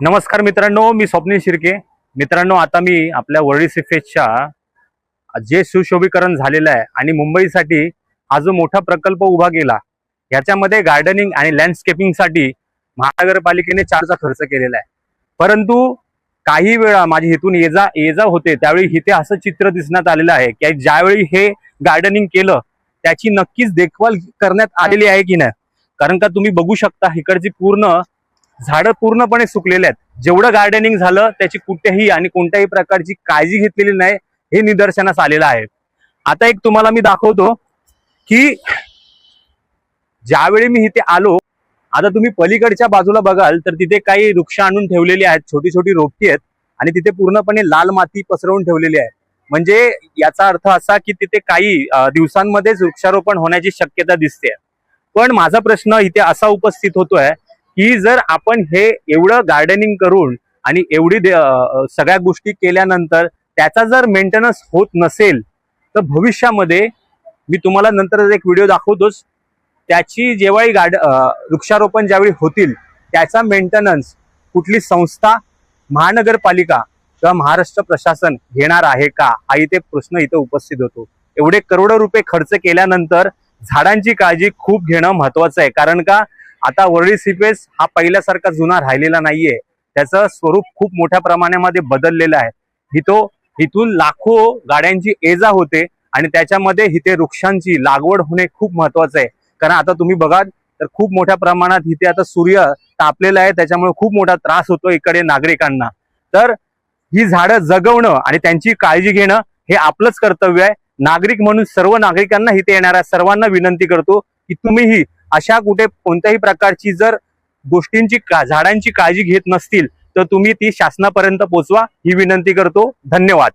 नमस्कार मित्रांनो, मी स्वप्नील शिर्के। मित्रांनो, आता मी आपल्या वरळी सीफेसच्या जे सुशोभीकरण झालेलं आहे आणि मुंबईसाठी हा जो मोठा प्रकल्प उभा केला, याच्यामध्ये गार्डनिंग आणि लँडस्केपिंगसाठी महानगरपालिकेने 4चा खर्च केलेला आहे। परंतु काही वेळा माझी इथून ये जा होते, त्यावेळी इथे असं चित्र दिसण्यात आलेलं आहे की ज्यावेळी हे गार्डनिंग केलं त्याची नक्कीच देखभाल करण्यात आलेली आहे की नाही। कारण का तुम्ही बघू शकता, इकडची पूर्ण झाडं पूर्णपणे सुकलेले आहेत। जेवढं गार्डनिंग झालं त्याची कुठेही आणि कोणत्याही प्रकारची काळजी घेतलेली नाही, हे निदर्शनास आलेलं आहे। आता एक तुम्हाला मी दाखवतो की ज्यावेळी मी इथे आलो, आता तुम्ही पलीकडच्या बाजूला बघाल तर तिथे काही वृक्ष आणून ठेवलेले आहेत, छोटी छोटी रोपटी आहेत आणि तिथे पूर्णपणे लाल माती पसरवून ठेवलेली आहे। म्हणजे याचा अर्थ असा की तिथे काही दिवसांमध्येच वृक्षारोपण होण्याची शक्यता दिसते। पण माझा प्रश्न इथे असा उपस्थित होतोय की जर आपण हे एवढं गार्डनिंग करून आणि एवढी सगळ्या गोष्टी केल्यानंतर त्याचा जर मेंटेनन्स होत नसेल, तर भविष्यामध्ये मी तुम्हाला नंतर एक व्हिडिओ दाखवतोच, त्याची जेव्हाही वृक्षारोपण ज्यावेळी होतील त्याचा मेंटेनन्स कुठली संस्था, महानगरपालिका किंवा महाराष्ट्र प्रशासन घेणार आहे का, हा इथे प्रश्न इथे उपस्थित होतो। एवढे करोडो रुपये खर्च केल्यानंतर झाडांची काळजी खूप घेणं महत्वाचं आहे। कारण का आता वरळी सीफेस हा पहिल्यासारखा जुना राहिलेला नाहीये, त्याचं स्वरूप खूप मोठ्या प्रमाणामध्ये बदललेलं आहे। इथून लाखो गाड्यांची ये-जा होते आणि त्याच्यामध्ये इथे वृक्षांची लागवड होणे खूप महत्वाचं आहे। कारण आता तुम्ही बघाल तर खूप मोठ्या प्रमाणात इथे आता सूर्य तापलेला आहे, त्याच्यामुळे खूप मोठा त्रास होतो इकडे नागरिकांना। तर ही झाडं जगवणं आणि त्यांची काळजी घेणं हे आपलंच कर्तव्य आहे। नागरिक म्हणून सर्व नागरिकांना इथे येणाऱ्या सर्वांना विनंती करतो की तुम्हीही अशा कोणत्याही प्रकारची जर गोष्टींची झाडांची काळजी घेत नसतील तर तुम्ही ती शासनापर्यंत पोहोचवा, ही विनंती करतो। धन्यवाद।